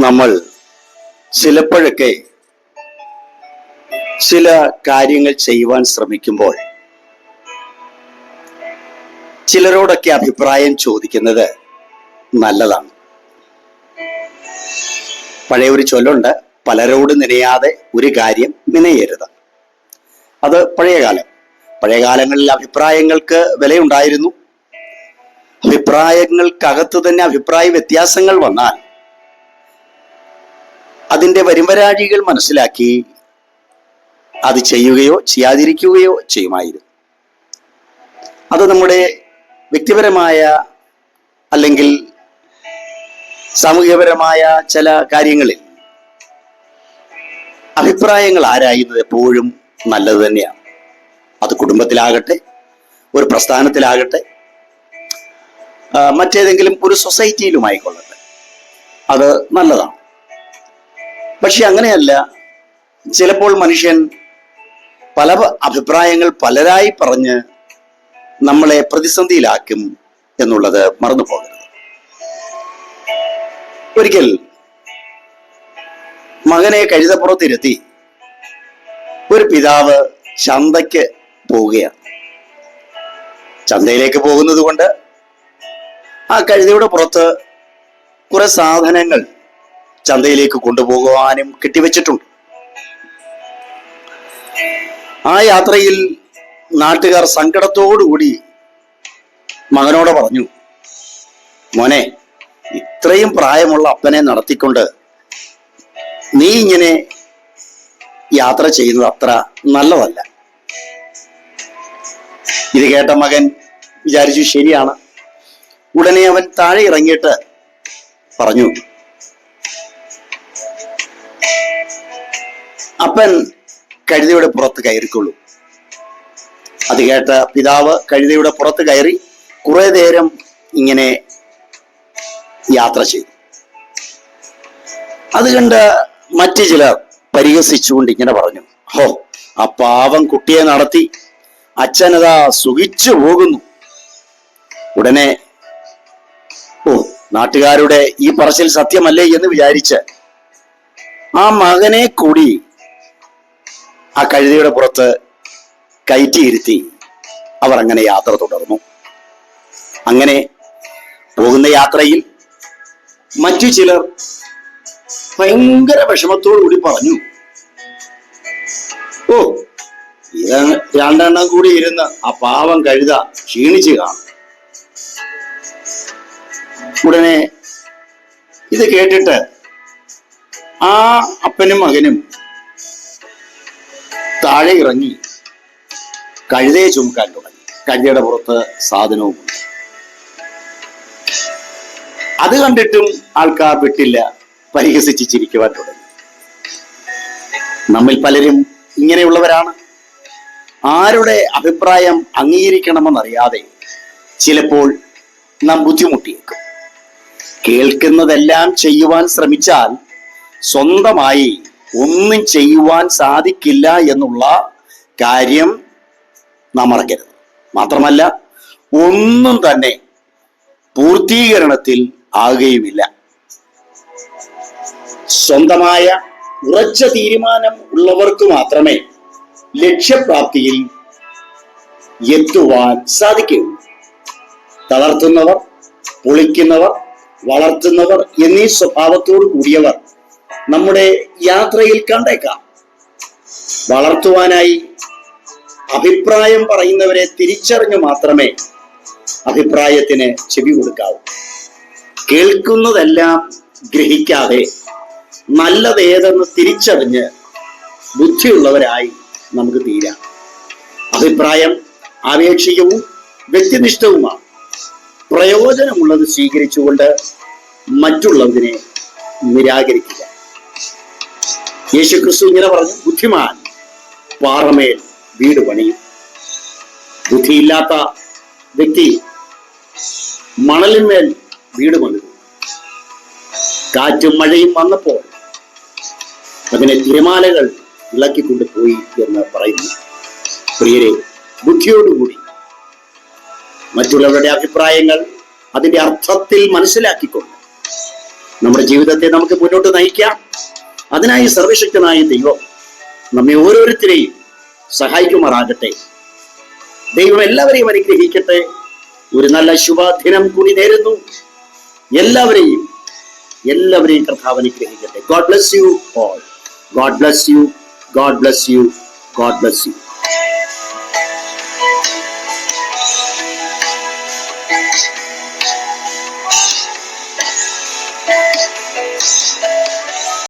നമ്മൾ ചിലപ്പോഴൊക്കെ ചില കാര്യങ്ങൾ ചെയ്യുവാൻ ശ്രമിക്കുമ്പോൾ ചിലരോടൊക്കെ അഭിപ്രായം ചോദിക്കുന്നത് നല്ലതാണ്. പഴയ ഒരു ചൊല്ലുണ്ട്, പലരോട് നിനയാതെ ഒരു കാര്യം നിനയരുത്. അത് പഴയകാലങ്ങളിൽ അഭിപ്രായങ്ങൾക്ക് വിലയുണ്ടായിരുന്നു. അഭിപ്രായങ്ങൾക്കകത്ത് തന്നെ അഭിപ്രായ വ്യത്യാസങ്ങൾ വന്നാൽ അതിൻ്റെ വരുംവരാഴികൾ മനസ്സിലാക്കി അത് ചെയ്യുകയോ ചെയ്യാതിരിക്കുകയോ ചെയ്യുമായിരുന്നു. അത് നമ്മുടെ വ്യക്തിപരമായ അല്ലെങ്കിൽ സാമൂഹികപരമായ ചില കാര്യങ്ങളിൽ അഭിപ്രായങ്ങൾ ആരായുന്നത് എപ്പോഴും നല്ലത് തന്നെയാണ്. അത് കുടുംബത്തിലാകട്ടെ, ഒരു പ്രസ്ഥാനത്തിലാകട്ടെ, മറ്റേതെങ്കിലും ഒരു സൊസൈറ്റിയിലുമായിക്കൊള്ളട്ടെ, അത് നല്ലതാണ്. പക്ഷെ അങ്ങനെയല്ല, ചിലപ്പോൾ മനുഷ്യൻ പല അഭിപ്രായങ്ങൾ പലരായി പറഞ്ഞ് നമ്മളെ പ്രതിസന്ധിയിലാക്കും എന്നുള്ളത് മറന്നു പോകരുത്. ഒരിക്കൽ മകനെ കഴുതപ്പുറത്തിരുത്തി ഒരു പിതാവ് ചന്തയ്ക്ക് പോവുകയാണ്. ചന്തയിലേക്ക് പോകുന്നത് കൊണ്ട് ആ കഴുതയുടെ പുറത്ത് കുറെ സാധനങ്ങൾ ചന്തയിലേക്ക് കൊണ്ടുപോകുവാനും കെട്ടിവെച്ചിട്ടുണ്ട്. ആ യാത്രയിൽ നാട്ടുകാർ സങ്കടത്തോടുകൂടി മകനോട് പറഞ്ഞു, മോനെ, ഇത്രയും പ്രായമുള്ള അപ്പനെ നടത്തിക്കൊണ്ട് നീ ഇങ്ങനെ യാത്ര ചെയ്യുന്നത് അത്ര നല്ലതല്ല. ഇത് കേട്ട മകൻ വിചാരിച്ചു, ശരിയാണ്. ഉടനെ അവൻ താഴെ ഇറങ്ങിയിട്ട് പറഞ്ഞു, അപ്പൻ കഴുതയുടെ പുറത്ത് കയറിക്കൊള്ളൂ. അത് കേട്ട പിതാവ് കഴുതയുടെ പുറത്ത് കയറി കുറെ നേരം ഇങ്ങനെ യാത്ര ചെയ്തു. അത് കണ്ട് മറ്റു ചിലർ പരിഹസിച്ചുകൊണ്ട് ഇങ്ങനെ പറഞ്ഞു, ഹോ, ആ പാവം കുട്ടിയെ നടത്തി അച്ഛനതാ സുഖിച്ചു പോകുന്നു. ഉടനെ നാട്ടുകാരുടെ ഈ പറച്ചിൽ സത്യമല്ലേ എന്ന് വിചാരിച്ച് ആ മകനെ കൂടി ആ കഴുതയുടെ പുറത്ത് കയറ്റിയിരുത്തി അവർ അങ്ങനെ യാത്ര തുടർന്നു. അങ്ങനെ പോകുന്ന യാത്രയിൽ മറ്റു ചിലർ ഭയങ്കര വിഷമത്തോടുകൂടി പറഞ്ഞു, ഓ, ഇത് രണ്ടെണ്ണം കൂടി ഇരുന്ന് ആ പാവം കഴുത ക്ഷീണിച്ചു കാണും. ഉടനെ ഇത് കേട്ടിട്ട് ആ അപ്പനും മകനും താഴെ ഇറങ്ങി കഴുതയെ ചുമക്കാൻ തുടങ്ങി. കഴുതയുടെ പുറത്ത് സാധനവുമുണ്ട്. അത് കണ്ടിട്ടും ആൾക്കാർ വിട്ടില്ല, പരിഹസിച്ച് ചിരിക്കുവാൻ തുടങ്ങി. നമ്മിൽ പലരും ഇങ്ങനെയുള്ളവരാണ്. ആരുടെ അഭിപ്രായം അംഗീകരിക്കണമെന്നറിയാതെ ചിലപ്പോൾ നാം ബുദ്ധിമുട്ടിയേക്കും. കേൾക്കുന്നതെല്ലാം ചെയ്യുവാൻ ശ്രമിച്ചാൽ സ്വന്തമായി ഒന്നും ചെയ്യുവാൻ സാധിക്കില്ല എന്നുള്ള കാര്യം നാം മറക്കരുത്. മാത്രമല്ല, ഒന്നും തന്നെ പൂർത്തീകരണത്തിൽ ആകുകയുമില്ല. സ്വന്തമായ ഉറച്ച തീരുമാനം ഉള്ളവർക്ക് മാത്രമേ ലക്ഷ്യപ്രാപ്തിയിൽ എത്തുവാൻ സാധിക്കുകയുള്ളൂ. തളർത്തുന്നവർ, പൊളിക്കുന്നവർ, വളർത്തുന്നവർ എന്നീ സ്വഭാവത്തോടു കൂടിയവർ നമ്മുടെ യാത്രയിൽ കണ്ടേക്കാം. വളർത്തുവാനായി അഭിപ്രായം പറയുന്നവരെ തിരിച്ചറിഞ്ഞു മാത്രമേ അഭിപ്രായത്തിന് ചെവി കൊടുക്കാവൂ. കേൾക്കുന്നതെല്ലാം ഗ്രഹിക്കാതെ നല്ലതേതെന്ന് തിരിച്ചറിഞ്ഞ് ബുദ്ധിയുള്ളവരായി നമുക്ക് തീരാം. അഭിപ്രായം ആപേക്ഷികവും വ്യക്തിനിഷ്ഠവുമാണ്. പ്രയോജനമുള്ളത് സ്വീകരിച്ചുകൊണ്ട് മറ്റുള്ളതിനെ നിരാകരിക്കുക. യേശുക്രിസ്തു ഇങ്ങനെ പറഞ്ഞു, ബുദ്ധിമാൻ പാറമേൽ വീട് പണിയും. ബുദ്ധിയില്ലാത്ത വ്യക്തി മണലിന്മേൽ വീട് പണിതു. കാറ്റും മഴയും വന്നപ്പോൾ അതിനെ തിരമാലകൾ ഇളക്കിക്കൊണ്ട് പോയി എന്ന് പറയുന്നു. പ്രിയരെ, ബുദ്ധിയോടുകൂടി മറ്റുള്ളവരുടെ അഭിപ്രായങ്ങൾ അതിന്റെ അർത്ഥത്തിൽ മനസ്സിലാക്കിക്കൊണ്ട് നമ്മുടെ ജീവിതത്തെ നമുക്ക് മുന്നോട്ട് നയിക്കാം. അതിനായി സർവശക്തനായ ദൈവം നമ്മെ ഓരോരുത്തരെയും സഹായിക്കുമാറാകട്ടെ. ദൈവം എല്ലാവരെയും അനുഗ്രഹിക്കട്ടെ. ഒരു നല്ല ശുഭദിനം കൂടി നേരുന്നു. എല്ലാവരെയും കർത്താവ് അനുഗ്രഹിക്കട്ടെ. God bless you all. God bless you. God bless you. God bless you.